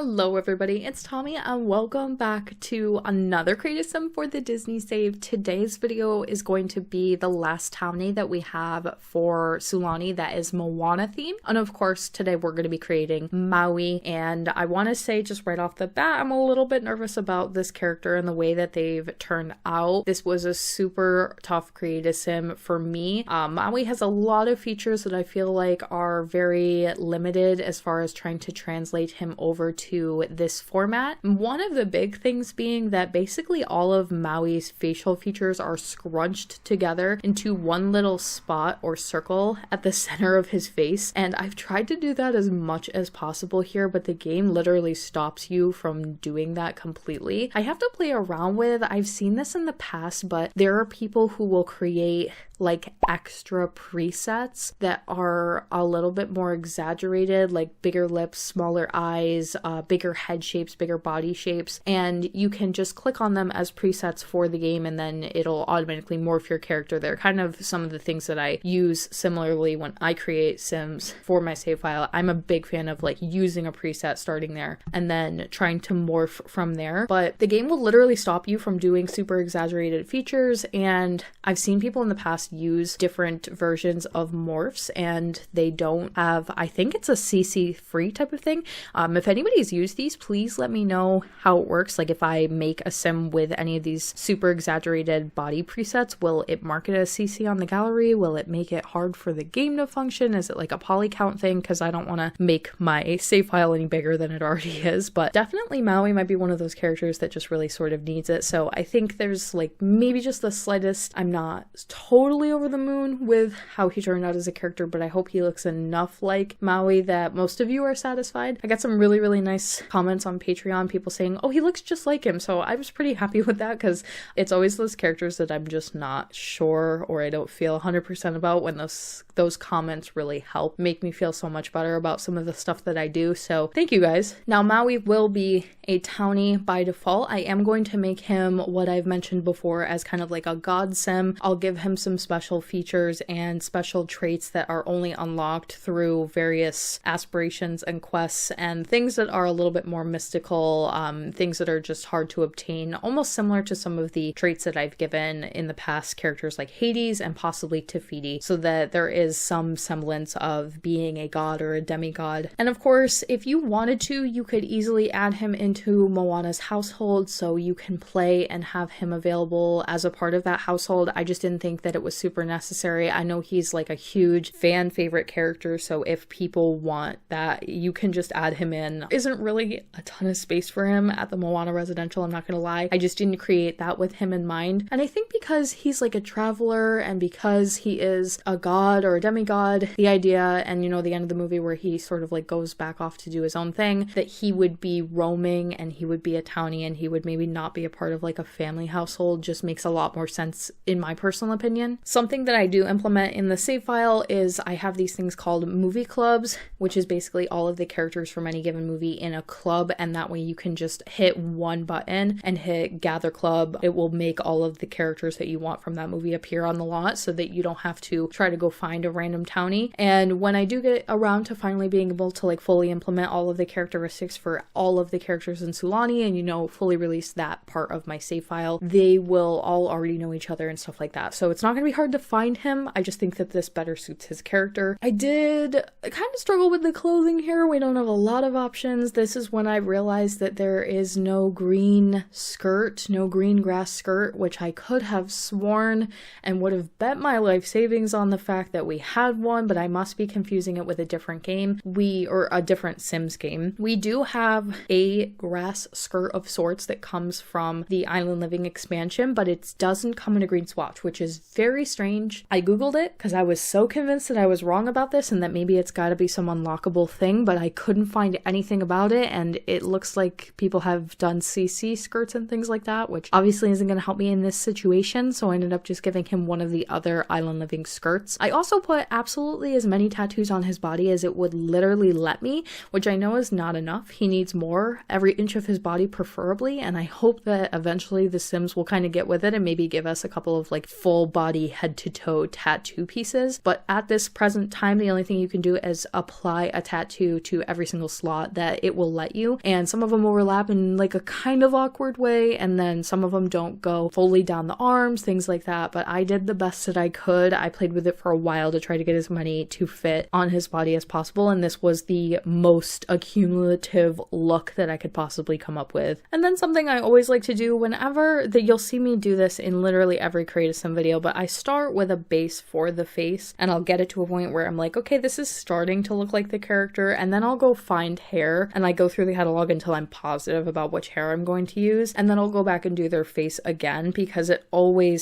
Hello everybody, it's Tommy and welcome back to another creative sim for the Disney save. Today's video is going to be the last townie that we have for Sulani that is Moana theme. And of course today we're going to be creating Maui, and I want to say just right off the bat I'm a little bit nervous about this character and the way that they've turned out. This was a super tough creative sim for me. Maui has a lot of features that I feel like are very limited as far as trying to translate him over to this format. One of the big things being that basically all of Maui's facial features are scrunched together into one little spot or circle at the center of his face, and I've tried to do that as much as possible here, but the game literally stops you from doing that completely. I have to play around with, I've seen this in the past, but there are people who will create like extra presets that are a little bit more exaggerated, like bigger lips, smaller eyes, bigger head shapes, bigger body shapes, and you can just click on them as presets for the game and then it'll automatically morph your character. They're kind of some of the things that I use similarly when I create sims for my save file. I'm a big fan of like using a preset, starting there, and then trying to morph from there, but the game will literally stop you from doing super exaggerated features, and I've seen people in the past use different versions of morphs and they don't have, I think it's a CC free type of thing. If anybody's used these, please let me know how it works. Like if I make a sim with any of these super exaggerated body presets, will it mark it as CC on the gallery? Will it make it hard for the game to function? Is it like a poly count thing? Because I don't want to make my save file any bigger than it already is, but definitely Maui might be one of those characters that just really sort of needs it. So I think there's like maybe just the slightest, I'm not totally over the moon with how he turned out as a character, but I hope he looks enough like Maui that most of you are satisfied. I got some really nice comments on Patreon, people saying, oh, he looks just like him, so I was pretty happy with that, because it's always those characters that I'm just not sure or I don't feel 100% about when those comments really help make me feel so much better about some of the stuff that I do, so thank you guys. Now Maui will be a townie by default. I am going to make him what I've mentioned before as kind of like a god sim. I'll give him some special features and special traits that are only unlocked through various aspirations and quests and things that are a little bit more mystical, things that are just hard to obtain, almost similar to some of the traits that I've given in the past characters like Hades and possibly Tafiti, so that there is some semblance of being a god or a demigod. And of course, if you wanted to, you could easily add him into Moana's household, so you can play and have him available as a part of that household. I just didn't think that it was super necessary. I know he's like a huge fan favorite character, so if people want that, you can just add him in. Isn't really a ton of space for him at the Moana residential, I'm not gonna lie. I just didn't create that with him in mind. And I think because he's like a traveler and because he is a god or a demigod, the idea, and you know, the end of the movie where he sort of like goes back off to do his own thing, that he would be roaming and he would be a townie and he would maybe not be a part of like a family household just makes a lot more sense in my personal opinion. Something that I do implement in the save file is I have these things called movie clubs, which is basically all of the characters from any given movie in a club, and that way you can just hit one button and hit gather club. It will make all of the characters that you want from that movie appear on the lot so that you don't have to try to go find a random townie. And when I do get around to finally being able to like fully implement all of the characteristics for all of the characters in Sulani and, you know, fully release that part of my save file, they will all already know each other and stuff like that. So it's not going to be hard to find him. I just think that this better suits his character. I did kind of struggle with the clothing here. We don't have a lot of options. This is when I realized that there is no green skirt, no green grass skirt, which I could have sworn and would have bet my life savings on the fact that we had one, but I must be confusing it with a different game. Or a different Sims game. We do have a grass skirt of sorts that comes from the Island Living expansion, but it doesn't come in a green swatch, which is very strange. I googled it because I was so convinced that I was wrong about this and that maybe it's got to be some unlockable thing, but I couldn't find anything about it, and it looks like people have done CC skirts and things like that, which obviously isn't going to help me in this situation, so I ended up just giving him one of the other Island Living skirts. I also put absolutely as many tattoos on his body as it would literally let me, which I know is not enough. He needs more, every inch of his body preferably, and I hope that eventually the Sims will kind of get with it and maybe give us a couple of like full body head to toe tattoo pieces. But at this present time, the only thing you can do is apply a tattoo to every single slot that it will let you, and some of them overlap in like a kind of awkward way, and then some of them don't go fully down the arms, things like that. But I did the best that I could. I played with it for a while to try to get as many to fit on his body as possible, and this was the most accumulative look that I could possibly come up with. And then something I always like to do whenever that, you'll see me do this in literally every Create a Sim video, but I start with a base for the face, and I'll get it to a point where I'm like, okay, this is starting to look like the character, and then I'll go find hair, and I go through the catalog until I'm positive about which hair I'm going to use, and then I'll go back and do their face again, because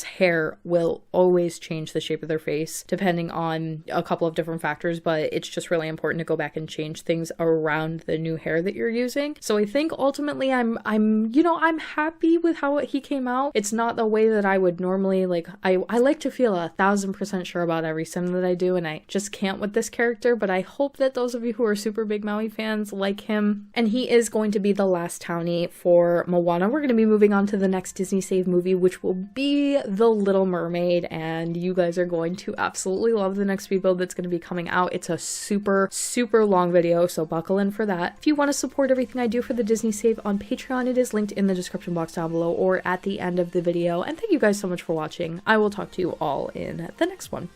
hair will always change the shape of their face depending on a couple of different factors, but it's just really important to go back and change things around the new hair that you're using. So I think ultimately I'm happy with how he came out. It's not the way that I would normally like. I like to feel 1000% sure about every sim that I do, and I just can't with this character, but I hope that those of you who are super big Maui fans like him. And he is going to be the last townie for Moana. We're going to be moving on to the next Disney Save movie, which will be The Little Mermaid, and you guys are going to absolutely love the next rebuild that's going to be coming out. It's a super long video, so buckle in for that. If you want to support everything I do for the Disney Save on Patreon, it is linked in the description box down below or at the end of the video. And thank you guys so much for watching. I will talk to you all in the next one.